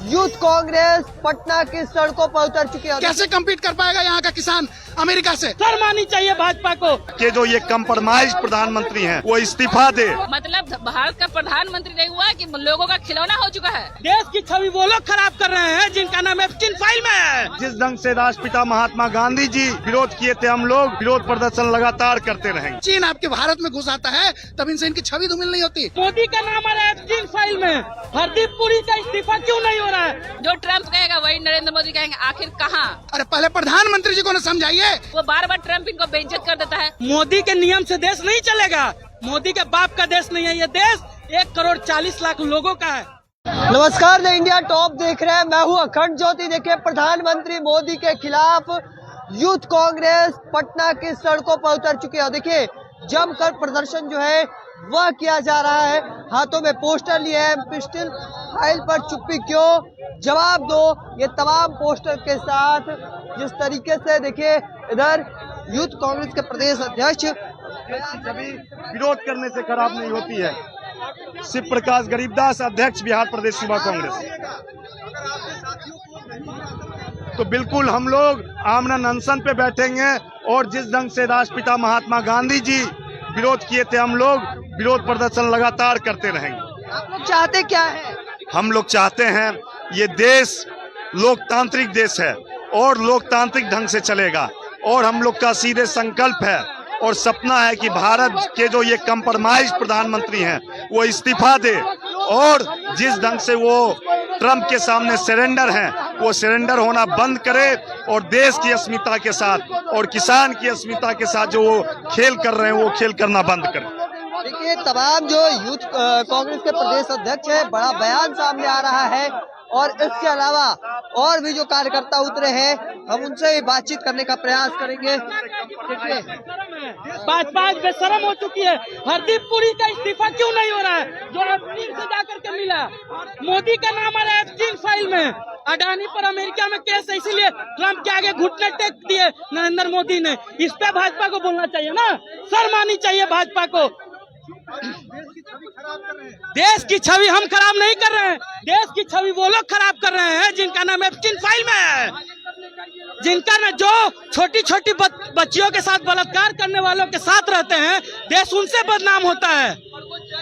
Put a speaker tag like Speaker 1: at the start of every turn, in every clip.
Speaker 1: Youth Congress Patna की सड़कों पर उतर चुकी है।
Speaker 2: कैसे कम्पीट कर पाएगा यहाँ का किसान अमेरिका से?
Speaker 3: शर्म आनी चाहिए भाजपा को
Speaker 4: कि जो ये कंप्रोमाइज प्रधानमंत्री हैं वो इस्तीफा दे।
Speaker 5: मतलब भारत का प्रधानमंत्री नहीं हुआ कि लोगों का खिलौना हो चुका है।
Speaker 3: देश की छवि वो लोग खराब कर रहे हैं जिनका नाम एप्स्टीन फाइल में है।
Speaker 4: जिस ढंग से राष्ट्रपिता महात्मा गांधी जी विरोध किए थे, हम लोग विरोध प्रदर्शन लगातार करते रहेंगे।
Speaker 2: चीन आपके भारत में घुस आता है तब इनसे इनकी छवि धूमिल नहीं होती।
Speaker 3: मोदी का नाम आ रहा है एप्स्टीन फाइल में। हरदीप पुरी का इस्तीफा क्यों नहीं हो रहा है?
Speaker 5: जो ट्रम्प कहेगा वही नरेंद्र मोदी कहेंगे। आखिर कहाँ?
Speaker 2: अरे पहले प्रधानमंत्री जी को न समझाइए।
Speaker 5: वो बार बार ट्रम्प इनको बेइज्जत कर देता है।
Speaker 3: मोदी के नियम से देश नहीं चलेगा। मोदी के बाप का देश नहीं है ये देश। 1,40,00,000 लोगों का है।
Speaker 1: नमस्कार, द इंडिया टॉप देख रहे हैं। मैं हूं अखंड ज्योति। देखिए, प्रधानमंत्री मोदी के खिलाफ यूथ कांग्रेस पटना की सड़कों पर उतर चुकी है। देखिए, जमकर प्रदर्शन जो है वह किया जा रहा है। हाथों में पोस्टर लिए हैं, पिस्टल फाइल पर चुप्पी क्यों, जवाब दो, ये तमाम पोस्टर के साथ जिस तरीके से देखिए इधर यूथ कांग्रेस के प्रदेश अध्यक्ष
Speaker 4: कभी विरोध करने से खराब नहीं होती है। शिव प्रकाश गरीबदास, अध्यक्ष बिहार प्रदेश युवा कांग्रेस। तो बिल्कुल हम लोग आमरण अनशन पे बैठेंगे और जिस ढंग से राष्ट्रपिता महात्मा गांधी जी विरोध किए थे, हम लोग विरोध प्रदर्शन लगातार करते रहेंगे।
Speaker 1: आप लोग चाहते क्या है?
Speaker 4: हम लोग चाहते हैं ये देश लोकतांत्रिक देश है और लोकतांत्रिक ढंग से चलेगा और हम लोग का सीधे संकल्प है और सपना है कि भारत के जो ये कंप्रोमाइज प्रधानमंत्री हैं वो इस्तीफा दे और जिस ढंग से वो ट्रम्प के सामने सरेंडर हैं वो सरेंडर होना बंद करे और देश की अस्मिता के साथ और किसान की अस्मिता के साथ जो वो खेल कर रहे हैं वो खेल करना बंद करें।
Speaker 1: देखिए, तमाम जो यूथ कांग्रेस के प्रदेश अध्यक्ष है, बड़ा बयान सामने आ रहा है और इसके अलावा और भी जो कार्यकर्ता उतरे हैं, हम उनसे बातचीत करने का प्रयास करेंगे। देखिए,
Speaker 3: भाजपा बेशरम हो चुकी है। हरदीप पुरी का इस्तीफा क्यों नहीं हो रहा है? जो एप्स्टीन से जाकर के मिला। मोदी का नाम आ रहा है एप्स्टीन फाइल में। अडानी पर अमेरिका में केस है, इसीलिए ट्रम्प के आगे घुटने टेक दिए नरेंद्र मोदी ने। इस पे भाजपा को बोलना चाहिए ना, शर्म आनी चाहिए भाजपा को। देश की छवि हम खराब नहीं कर रहे हैं। देश की छवि वो लोग खराब कर रहे हैं जिनका नाम एप्स्टीन फाइल में है। जिनका न जो छोटी छोटी बच्चियों के साथ बलात्कार करने वालों के साथ रहते हैं, देश उनसे बदनाम होता है।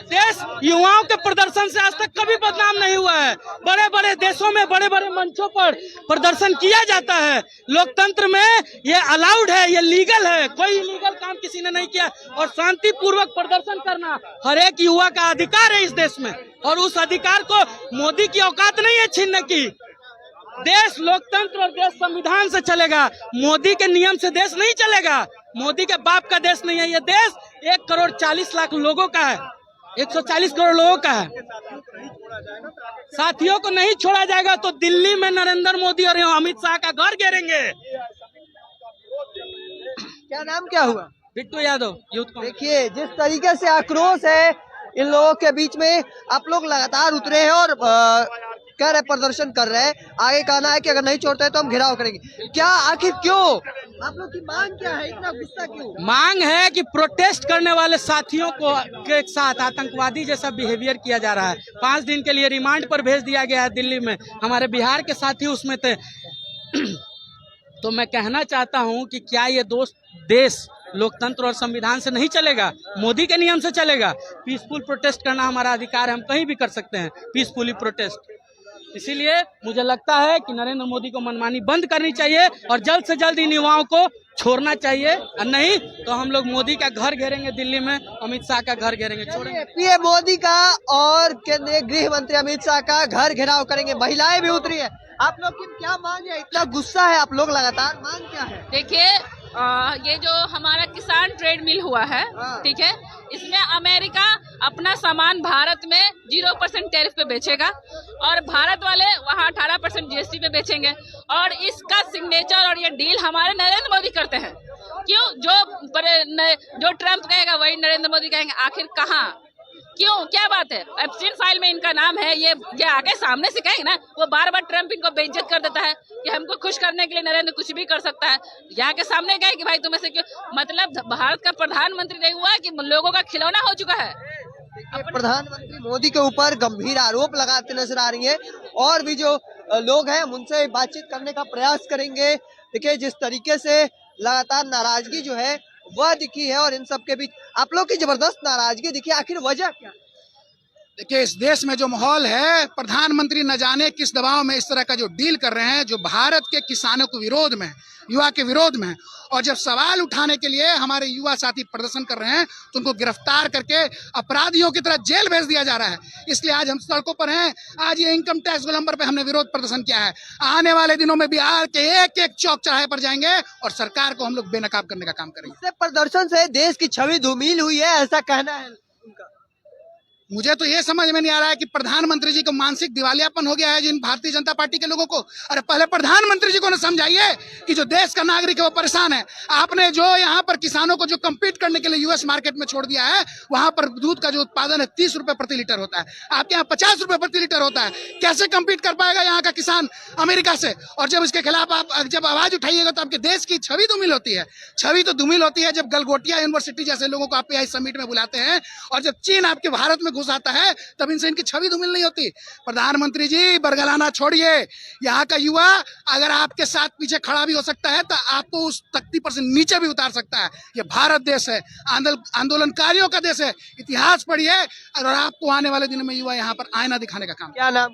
Speaker 3: देश युवाओं के प्रदर्शन से आज तक कभी बदनाम नहीं हुआ है। बड़े बड़े देशों में बड़े बड़े मंचों पर प्रदर्शन किया जाता है। लोकतंत्र में ये अलाउड है, ये लीगल है। कोई इलीगल काम किसी ने नहीं किया और शांतिपूर्वक प्रदर्शन करना हर एक युवा का अधिकार है इस देश में और उस अधिकार को मोदी की औकात नहीं है छीनने की। देश लोकतंत्र और देश संविधान से चलेगा। मोदी के नियम से देश नहीं चलेगा। मोदी के बाप का देश नहीं है ये देश। 1,40,00,000 लोगों का है। 140 करोड़ लोगों का है। साथियों को नहीं छोड़ा जाएगा तो दिल्ली में नरेंद्र मोदी और अमित शाह का घर घेरेंगे।
Speaker 1: क्या नाम क्या हुआ?
Speaker 3: बिट्टू यादव, यूथ कांग्रेस।
Speaker 1: देखिए, जिस तरीके से आक्रोश है इन लोगों के बीच में, आप लोग लगातार उतरे हैं और कह रहे प्रदर्शन कर रहे हैं। आगे कहना है कि अगर नहीं छोड़ते तो हम घेराव करेंगे। क्या, आखिर क्यों? आप लोग की मांग क्या है? इतना गुस्सा क्यों?
Speaker 3: मांग है कि प्रोटेस्ट करने वाले साथियों को के साथ आतंकवादी जैसा बिहेवियर किया जा रहा है। 5 दिन के लिए रिमांड पर भेज दिया गया है दिल्ली में। हमारे बिहार के साथी उसमें थे। तो मैं कहना चाहता हूं कि क्या ये देश लोकतंत्र और संविधान से नहीं चलेगा, मोदी के नियम से चलेगा। पीसफुल प्रोटेस्ट करना हमारा अधिकार है, हम कहीं भी कर सकते हैं पीसफुली प्रोटेस्ट। इसीलिए मुझे लगता है कि नरेंद्र मोदी को मनमानी बंद करनी चाहिए और जल्द से जल्द इन युवाओं को छोड़ना चाहिए। और नहीं तो हम लोग मोदी का घर घेरेंगे दिल्ली में, अमित शाह का घर घेरेंगे। छोड़ेंगे
Speaker 1: पीएम मोदी का और केंद्रीय गृह मंत्री अमित शाह का घर घेराव करेंगे। महिलाएं भी उतरी है। आप लोग की क्या मांग है? इतना गुस्सा है आप लोग लगातार, मांग क्या है?
Speaker 5: देखिए, ये जो हमारा किसान ट्रेड मिल हुआ है, ठीक है, इसमें अमेरिका अपना सामान भारत में 0% टैरिफ पे बेचेगा और भारत वाले वहाँ 18% जीएसटी पे बेचेंगे और इसका सिग्नेचर और ये डील हमारे नरेंद्र मोदी करते हैं। क्यों? जो ट्रम्प कहेगा वही नरेंद्र मोदी कहेंगे। आखिर कहाँ? क्यों? क्या बात है? एप्स्टीन फाइल में इनका नाम है। ये आगे सामने से कहेंगे ना, वो बार बार ट्रम्प इनको बेइज्जत कर देता है कि हमको खुश करने के लिए नरेंद्र कुछ भी कर सकता है। यहाँ के सामने कहे कि भाई तुम ऐसे क्यों? मतलब भारत का प्रधानमंत्री नहीं हुआ कि लोगों का खिलौना हो चुका है।
Speaker 1: प्रधानमंत्री मोदी के ऊपर गंभीर आरोप लगाते नजर आ रही हैं और भी जो लोग हैं हम उनसे बातचीत करने का प्रयास करेंगे। देखिए जिस तरीके से लगातार नाराजगी जो है वह दिखी है और इन सब के बीच आप लोग की जबरदस्त नाराजगी दिखी, आखिर वजह क्या?
Speaker 2: देखिए इस देश में जो माहौल है, प्रधानमंत्री न जाने किस दबाव में इस तरह का जो डील कर रहे हैं, जो भारत के किसानों के विरोध में, युवा के विरोध में, और जब सवाल उठाने के लिए हमारे युवा साथी प्रदर्शन कर रहे हैं तो उनको गिरफ्तार करके अपराधियों की तरह जेल भेज दिया जा रहा है। इसलिए आज हम सड़कों पर हैं। आज ये इनकम टैक्स गोलंबर पे हमने विरोध प्रदर्शन किया है। आने वाले दिनों में बिहार के एक एक चौक चौराहे पर जाएंगे और सरकार को हम लोग बेनकाब करने का काम करेंगे।
Speaker 1: इससे प्रदर्शन से देश की छवि धूमिल हुई है, ऐसा कहना है उनका।
Speaker 2: मुझे तो ये समझ में नहीं आ रहा है कि प्रधानमंत्री जी को मानसिक दिवालियापन हो गया है जिन भारतीय जनता पार्टी के लोगों को। अरे पहले प्रधानमंत्री जी को न समझाइए कि जो देश का नागरिक है वो परेशान है। आपने जो यहाँ पर किसानों को जो कम्पीट करने के लिए यूएस मार्केट में छोड़ दिया है, वहां पर दूध का जो उत्पादन है 30 रुपए प्रति लीटर होता है, आपके यहाँ 50 रुपए प्रति लीटर होता है। कैसे कम्पीट कर पाएगा यहाँ का किसान अमेरिका से? और जब इसके खिलाफ आप जब आवाज उठाइएगा तो आपके देश की छवि धूमिल होती है। छवि तो धूमिल होती है जब गलगोटिया यूनिवर्सिटी जैसे लोगों को आप समिट में बुलाते हैं और जब चीन आपके भारत में घुस आता है तब इनसे इनकी छवि धूमिल नहीं होती। प्रधानमंत्री जी बरगलाना छोड़िए। यहाँ का युवा अगर आपके साथ पीछे खड़ा भी हो सकता है तो आपको उस तख्ती पर से नीचे भी उतार सकता है। ये भारत देश है, आंदोलनकारियों का देश है। इतिहास पढ़िए और आपको आने वाले दिनों में युवा यहाँ पर आईना दिखाने का काम।
Speaker 1: क्या नाम?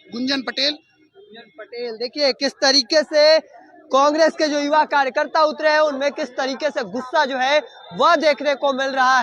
Speaker 2: गुंजन पटेल।
Speaker 1: गुंजन पटेल। देखिए किस तरीके से कांग्रेस के जो युवा कार्यकर्ता उतरे हैं उनमें किस तरीके से गुस्सा जो है वह देखने को मिल रहा है।